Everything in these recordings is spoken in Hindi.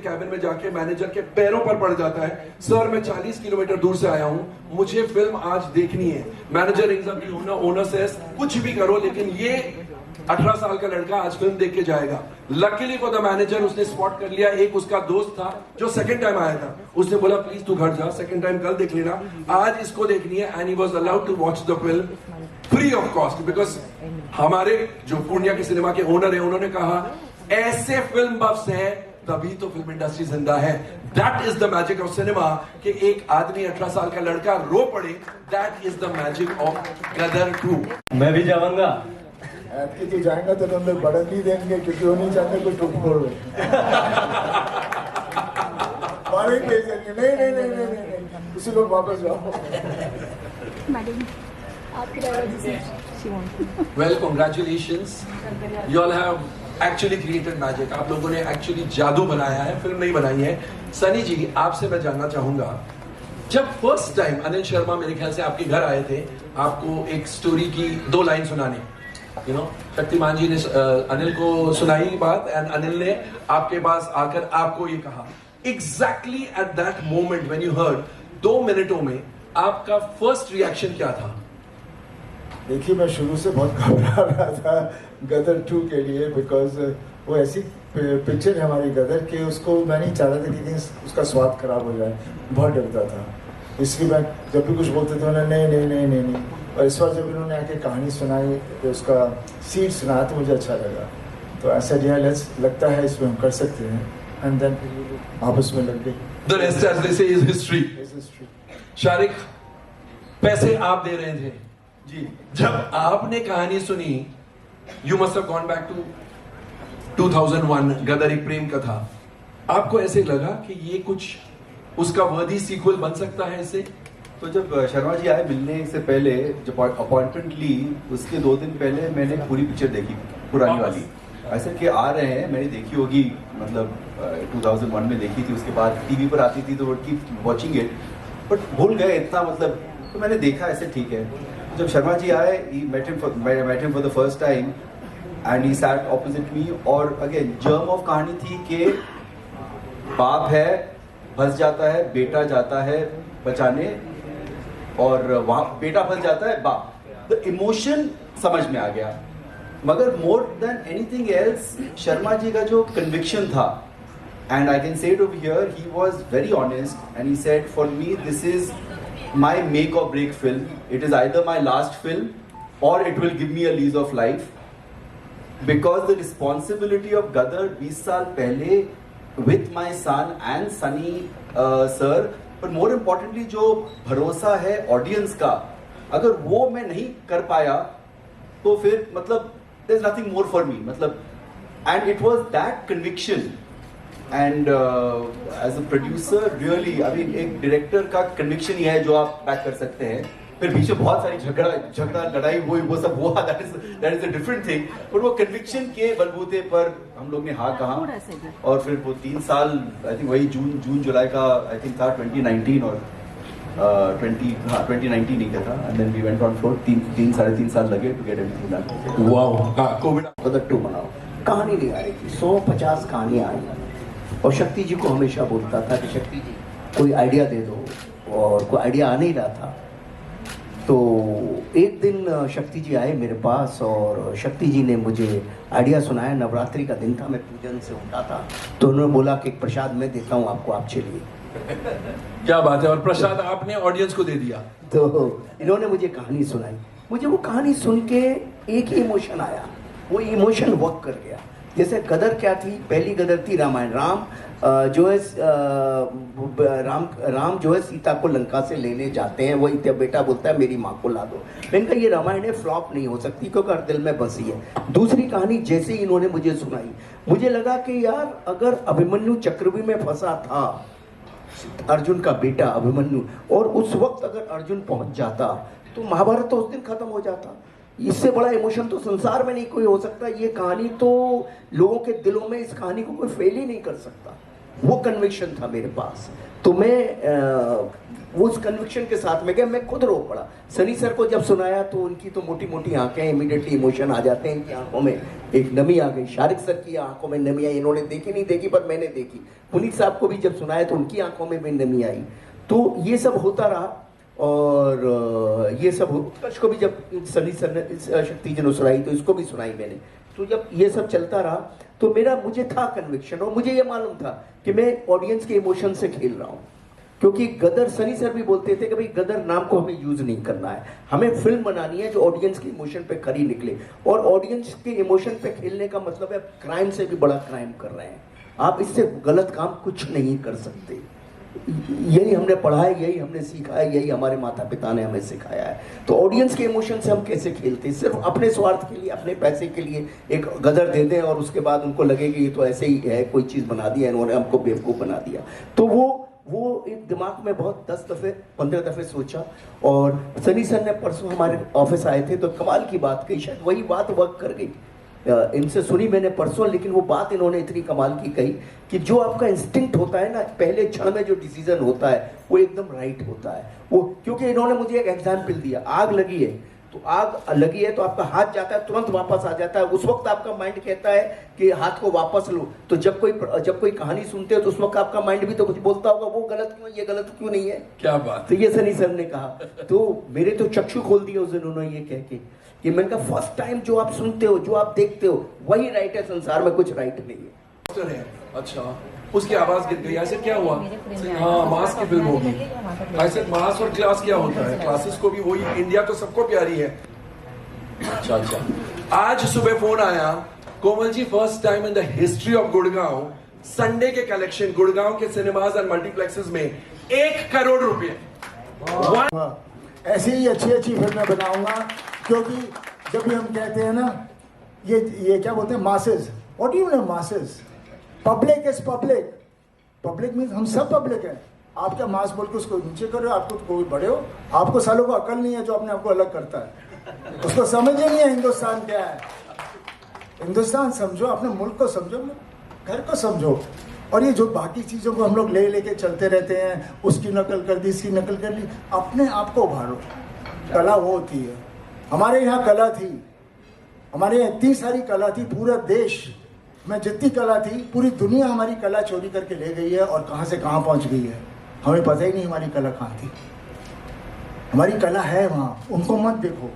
कैबिन में जाके मैनेजर के पैरों पर पड़ जाता है, सर मैं 40 किलोमीटर दूर से आया हूं, मुझे फिल्म आज देखनी है। Manager rings up the owner says कुछ भी करो लेकिन ये 18 साल का लड़का आज फिल्म देख के जाएगा। लकीली फॉर द मैनेजर उसने स्पॉट कर लिया, एक उसका दोस्त था जो सेकंड टाइम आया था, उसने बोला प्लीज तू घर जा, सेकंड टाइम कल देख लेना, आज इसको देखनी है। And he was allowed to watch the film free of cost, because हमारे जो पूर्णिया के सिनेमा के ओनर है उन्होंने कहा ऐसे फिल्म बफ्स हैं तभी तो फिल्म इंडस्ट्री जिंदा है। That is the magic of cinema कि एक आदमी 18 साल का लड़का रो पड़े, that is the magic of Gadar 2। मैं भी जाऊंगा। कि तू जाएगा तो तुम लोग बढ़त नहीं देंगे क्योंकि वो नहीं चाहते कोई टूट फोड़ हो। नहीं, उसी लोग वापस जाओ। Well congratulations, you all have actually created magic. आप लोगों ने एक्चुअली जादू बनाया है, फिल्म नहीं बनाई है। सनी जी, आपसे मैं जानना चाहूंगा, जब फर्स्ट टाइम अनिल शर्मा मेरे ख्याल से आपके घर आए थे आपको एक स्टोरी की 2 लाइन सुनाने, यू नो, शक्तिमान जी ने अनिल को सुनाई बात एंड अनिल ने आपके पास आकर आपको ये कहा, exactly at that moment when you heard, 2 मिनटों में आपका फर्स्ट रिएक्शन क्या था? देखिए, मैं शुरू से बहुत घबरा रहा था गदर 2 के लिए, बिकॉज वो ऐसी पिक्चर है हमारी गदर के, उसको मैं नहीं चाह रहा था कि उसका स्वाद खराब हो जाए, बहुत डरता था। इसलिए मैं जब भी कुछ बोलते थे उन्होंने नहीं नहीं नहीं नहीं नहीं, और इस बार जब इन्होंने आके कहानी सुनाई तो उसका सीड सुनाया तो मुझे अच्छा लगा, तो ऐसा दिया लगता है इसमें हम कर सकते हैं, एंड देन आपस में लग गए। The rest, as they say, is history. Shariq, पैसे आप दे रहे थे जी, जब आपने कहानी सुनी, you must have gone back to 2001, Gadar Ek Prem कथा, आपको ऐसे लगा कि ये कुछ उसका वर्दी सीक्वल बन सकता है इससे? तो जब शर्मा जी आए मिलने से पहले, जब अपॉइंटमेंट ली उसके 2 दिन पहले मैंने पूरी पिक्चर देखी, पुरानी वाली। ऐसे कि आ रहे हैं, मैंने देखी होगी, मतलब 2001 में देखी थी, उसके बाद टीवी पर आती थी तो वो कीप वॉचिंग इट, बट भूल गए इतना, मतलब तो मैंने देखा ऐसे ठीक है। जब शर्मा जी आए, met him for the first time and he sat opposite me, और अगेन जर्म ऑफ कहानी थी कि बाप है, फंस जाता है, बेटा जाता है बचाने, और वहाँ बेटा फंस जाता है, बाप, द इमोशन समझ में आ गया। मगर more than anything else Sharma ji का जो कन्विक्शन था, and I can say it over here, he was very honest and he said for me this is my make or break film. It is either my last film or it will give me a lease of life, because the responsibility of Gadar 20 साल पहले with my son and Sunny sir, but more importantly जो भरोसा है ऑडियंस का, अगर वो मैं नहीं कर पाया तो फिर मतलब there is nothing more for me, मतलब, and it was that conviction. And as a producer really, अभी एक डायरेक्टर का कन्विक्शन ही है जो आप बैक कर सकते हैं। फिर बीच में बहुत सारी झगड़ा लड़ाई वो सब हुआ, that is a different thing, but वो कन्विक्शन के बलबूते पर हम लोग ने हाँ कहा, और फिर वो 3 साल, आई थिंक वही जून जुलाई का आई थिंक था 2019, और 2019 ही था, and then we went on floor. 3-3.5 साल लगे to get everything done. Wow, Covid Gadar 2 बनाओ, कहानी नहीं आ रही थी, 150 कहानियाँ आई, और शक्ति जी को हमेशा बोलता था कि शक्ति जी कोई आइडिया दे दो, और कोई आइडिया आ नहीं रहा था। तो एक दिन शक्ति जी आए मेरे पास, और शक्ति जी ने मुझे आइडिया सुनाया। नवरात्रि का दिन था, मैं पूजन से उठा था, तो उन्होंने बोला कि एक प्रसाद मैं देता हूँ आपको, आप चलिए। क्या बात है, और प्रसाद आपने ऑडियंस को दे दिया। तो इन्होंने मुझे कहानी सुनाई, मुझे वो कहानी सुन के एक ही इमोशन आया, वो इमोशन वर्क कर गया। जैसे गदर क्या थी, पहली गदर थी रामायण, राम जो है राम जो है सीता को लंका से लेने जाते हैं, वही बेटा बोलता है मेरी माँ को ला दो। मैंने कहा ये रामायण है, फ्लॉप नहीं हो सकती क्योंकि हर दिल में बसी है। दूसरी कहानी जैसे ही इन्होंने मुझे सुनाई, मुझे लगा कि यार अगर अभिमन्यु चक्रव्यूह में फंसा था, अर्जुन का बेटा अभिमन्यु, और उस वक्त अगर अर्जुन पहुंच जाता तो महाभारत तो उस दिन खत्म हो जाता। इससे बड़ा इमोशन तो संसार में नहीं कोई हो सकता। ये कहानी तो लोगों के दिलों में, इस कहानी को कोई फेल ही नहीं कर सकता। वो कन्विक्शन था मेरे पास। तो मैं वो उस कन्विक्शन के साथ में गया, मैं खुद रो पड़ा। सनी सर को जब सुनाया तो उनकी तो मोटी मोटी आंखें, इमीडिएटली इमोशन आ जाते हैं, इनकी आंखों में एक नमी आ गई। शारिक सर की आंखों में नमी आई, इन्होंने देखी नहीं देखी पर मैंने देखी। पुनीत साहब को भी जब सुनाया तो उनकी आंखों में भी नमी आई। तो ये सब होता रहा और ये सब उत्कर्ष को भी जब सनी सर ने शक्ति जन सुनाई तो इसको भी सुनाई मैंने। तो जब ये सब चलता रहा तो मुझे था कन्विक्शन और मुझे ये मालूम था कि मैं ऑडियंस के इमोशन से खेल रहा हूँ। क्योंकि गदर, सनी सर भी बोलते थे कि भाई गदर नाम को हमें यूज नहीं करना है, हमें फिल्म बनानी है जो ऑडियंस के इमोशन पे खरी निकले। और ऑडियंस के इमोशन पे खेलने का मतलब है क्राइम से भी बड़ा क्राइम कर रहे हैं आप, इससे गलत काम कुछ नहीं कर सकते। यही हमने पढ़ा है, यही हमने सीखा है, यही हमारे माता पिता ने हमें सिखाया है। तो ऑडियंस के इमोशन से हम कैसे खेलते हैं? सिर्फ अपने स्वार्थ के लिए, अपने पैसे के लिए एक गदर दे दें और उसके बाद उनको लगे कि ये तो ऐसे ही है, कोई चीज़ बना दिया इन्होंने, हमको बेवकूफ़ बना दिया। तो वो एक दिमाग में बहुत 10 दफ़े 15 दफ़े सोचा। और सनी सर ने परसों हमारे ऑफिस आए थे तो कमाल की बात कही, शायद वही बात वर्क कर गई। इनसे सुनी मैंने परसों, लेकिन वो बात इन्होंने इतनी कमाल की कही कि जो आपका इंस्टिंक्ट होता है ना, पहले क्षण में जो डिसीजन होता है वो एकदम राइट होता है। वो क्योंकि इन्होंने मुझे एक एग्जाम्पल दिया, आग लगी है तो आग लगी है तो आपका हाथ जाता है, तुरंत वापस आ जाता है। उस वक्त आपका माइंड कहता है कि हाथ को वापस लो। तो जब कोई कहानी सुनते हो तो उस वक्त आपका माइंड भी तो कुछ बोलता होगा, वो गलत क्यों, ये गलत क्यों नहीं है। क्या बात। तो ये सनी सर ने कहा, तो मेरे तो चक्षु खोल दिए उस दिन उन्होंने ये कह के कि मैंने कहा फर्स्ट टाइम जो आप सुनते हो, जो आप देखते हो वही राइट है, संसार में कुछ राइट नहीं है। अच्छा, उसकी आवाज गिर गई, ऐसे क्या हुआ? हाँ, मास की फिल्म होगी। ऐसे मास और क्लास क्या होता है? क्लासेस को भी वही, इंडिया तो सबको प्यारी है। अच्छा, आज सुबह फोन आया, Komal ji first time in the history of Gurgaon, Sunday के कलेक्शन गुड़गांव के सिनेमाज और मल्टीप्लेक्सेस में 1 करोड़ रुपए। ऐसी ही अच्छी अच्छी फिल्में बनाऊंगा, क्योंकि जब भी हम कहते हैं ना, ये क्या बोलते हैं, masses, what do you mean masses? Public is public, public means हम सब पब्लिक हैं। आप क्या मास बोल के उसको नीचे कर रहे हो? आप तो कोई बड़े हो, आपको सालों को अकल नहीं है जो अपने आपको अलग करता है, उसको समझ ही नहीं है हिंदुस्तान क्या है। हिंदुस्तान समझो, अपने मुल्क को समझो, घर को समझो। और ये जो बाकी चीज़ों को हम लोग लेके चलते रहते हैं, उसकी नकल कर दी, इसकी नकल कर ली, अपने आप को उभारो। कला वो होती है, हमारे यहाँ कला थी, हमारे यहाँ इतनी सारी कला थी, पूरा देश में जितनी कला थी, पूरी दुनिया हमारी कला चोरी करके ले गई है और कहाँ से कहाँ पहुँच गई है, हमें पता ही नहीं हमारी कला कहाँ थी। हमारी कला है वहाँ, उनको मत देखो,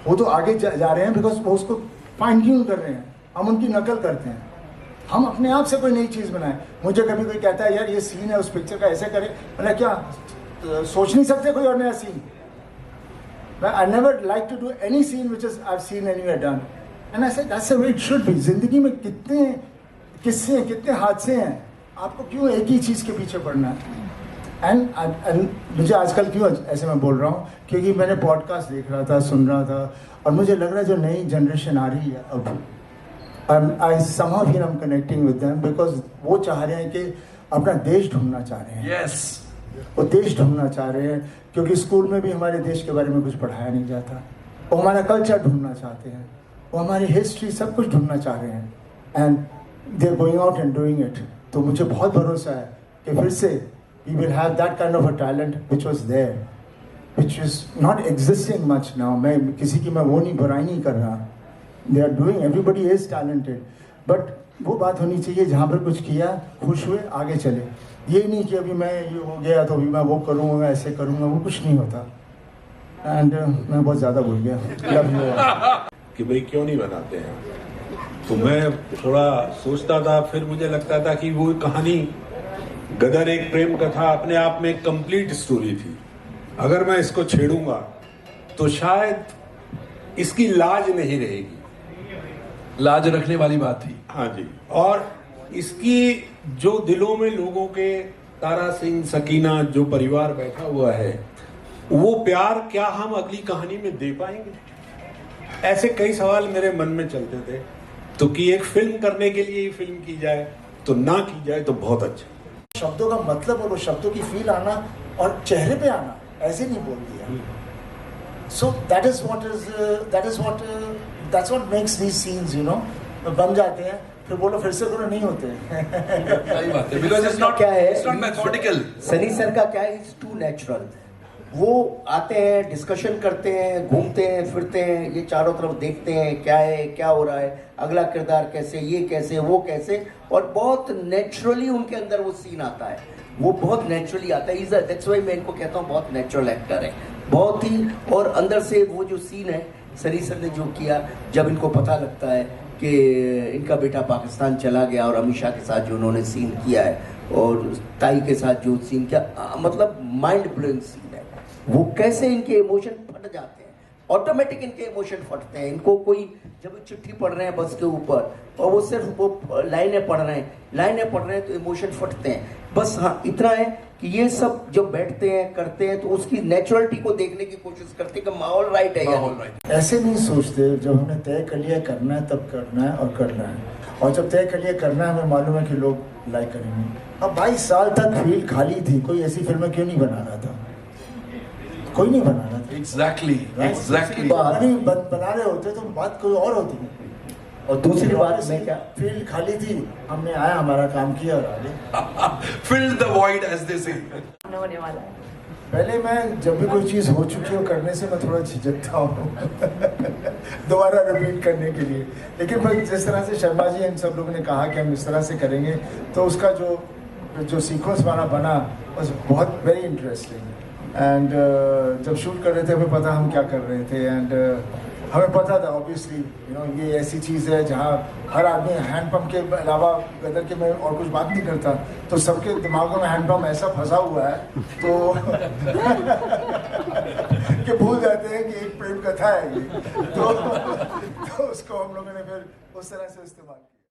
वो तो आगे जा रहे हैं बिकॉज वो उसको फाइन ट्यून कर रहे हैं, हम उनकी नकल करते हैं। हम अपने आप से कोई नई चीज़ बनाएं। मुझे कभी कोई कहता है यार ये सीन है उस पिक्चर का, ऐसे करें, मैंने क्या सोच नहीं सकते कोई और नया scene? I never like to do any scene which is I've seen anywhere done, and I said that's the way it should be. जिंदगी में कितने किस्से हैं, कितने हादसे हैं, आपको क्यों एक ही चीज़ के पीछे पड़ना है? एंड मुझे आजकल क्यों ऐसे मैं बोल रहा हूँ, क्योंकि मैंने पॉडकास्ट देख रहा था, सुन रहा था, और मुझे लग रहा है जो नई जनरेशन आ रही है अब, आई somehow feel I'm connecting with them because वो चाह रहे हैं कि अपना देश ढूंढना चाह रहे हैं। Yes. वो देश ढूंढना चाह रहे हैं, क्योंकि स्कूल में भी हमारे देश के बारे में कुछ पढ़ाया नहीं जाता। वो हमारा कल्चर ढूंढना चाहते हैं, वो हमारी हिस्ट्री सब कुछ ढूंढना चाह रहे हैं, and they are going out and doing it. तो मुझे बहुत भरोसा है कि फिर से we will have that kind of a talent which was there, which is not existing much now. मैं किसी की मैं वो नहीं बुराई नहीं कर रहा, they are doing, everybody is talented, but वो बात होनी चाहिए जहाँ पर कुछ किया, खुश हुए, आगे चले। ये नहीं कि अभी मैं ये हो गया तो अभी मैं वो करूँगा, ऐसे करूँगा, वो कुछ नहीं होता। एंड मैं बहुत ज़्यादा भूल गया, लव यू। कि भाई क्यों नहीं बनाते हैं, तो मैं थोड़ा सोचता था, फिर मुझे लगता था कि वो कहानी गदर एक प्रेम कथा अपने आप में एक कंप्लीट स्टोरी थी। अगर मैं इसको छेड़ूंगा तो शायद इसकी लाज नहीं रहेगी। लाज रखने वाली बात थी। हाँ जी, और इसकी जो दिलों में लोगों के, तारा सिंह, सकीना, जो परिवार बैठा हुआ है, वो प्यार क्या हम अगली कहानी में दे पाएंगे? ऐसे कई सवाल मेरे मन में चलते थे। तो कि एक फिल्म करने के लिए ही फिल्म की जाए, तो ना की जाए तो बहुत अच्छा। शब्दों का मतलब और वो शब्दों की फील आना और चेहरे पे आना, ऐसे नहीं बोल दिया। So that is what makes these scenes, you know, बन जाते हैं। फिर बोलो फिर से करो, नहीं होते। सही बात है, बिकॉज इट्स नॉट क्या है, it's not mathematical. Sunny sir का क्या है, इट्स टू नेचुरल। वो आते हैं, डिस्कशन करते हैं, घूमते हैं, फिरते हैं, ये चारों तरफ देखते हैं क्या है, क्या हो रहा है, अगला किरदार कैसे, ये कैसे, वो कैसे, और बहुत नेचुरली उनके अंदर वो सीन आता है, वो बहुत नेचुरली आता है। दैट्स व्हाई मैं इनको कहता हूँ बहुत नेचुरल एक्टर है, बहुत ही। और अंदर से वो जो सीन है सनी सर ने जो किया, जब इनको पता लगता है कि इनका बेटा पाकिस्तान चला गया, और अमीषा के साथ जो उन्होंने सीन किया है और ताई के साथ जो सीन किया, मतलब माइंड ब्लोइंग सीन है। वो कैसे इनके इमोशन फट जाते हैं, ऑटोमेटिक इनके इमोशन फटते हैं। इनको कोई जब चिट्ठी पढ़ रहे हैं बस के ऊपर और वो सिर्फ वो लाइनें पढ़ रहे हैं तो इमोशन फटते हैं। बस हाँ इतना है कि ये सब जब बैठते हैं करते हैं तो उसकी नेचुरलिटी को देखने की कोशिश करते हैं कि माहौल राइट है या माहौल नहीं। राइट। ऐसे नहीं सोचते, जब हमने तय कर लिया करना है तब करना है और करना है, और जब तय कर लिया करना है हमें मालूम है कि लोग लाइक करेंगे। अब 22 साल तक फील्ड खाली थी, कोई ऐसी फिल्में क्यों नहीं बना रहा था? कोई नहीं बना रहा था। Exactly exactly. बना रहे होते तो बात कोई और होती। और दूसरी बात मैं क्या, फील्ड खाली थी, हमने आया, हमारा काम किया और आगे fill the void as they say. होने वाला है। पहले मैं जब भी कोई चीज़ हो चुकी हो करने से मैं थोड़ा झिझकता हूँ दोबारा रिपीट करने के लिए। लेकिन बस जिस तरह से शर्मा जी इन सब लोगों ने कहा कि हम इस तरह से करेंगे, तो उसका जो सीक्वेंस हमारा बना was बहुत वेरी इंटरेस्टिंग। एंड जब शूट कर रहे थे हमें पता हम क्या कर रहे थे, एंड हमें पता था ऑब्वियसली ये ऐसी चीज़ है जहाँ हर आदमी हैंडपम्प के अलावा गदर के में और कुछ बात नहीं करता, तो सबके दिमागों में हैंडपम्प ऐसा फंसा हुआ है तो कि भूल जाते हैं कि एक प्रेम कथा है ये। तो उसको हम लोगों ने फिर उस तरह से इस्तेमाल किया।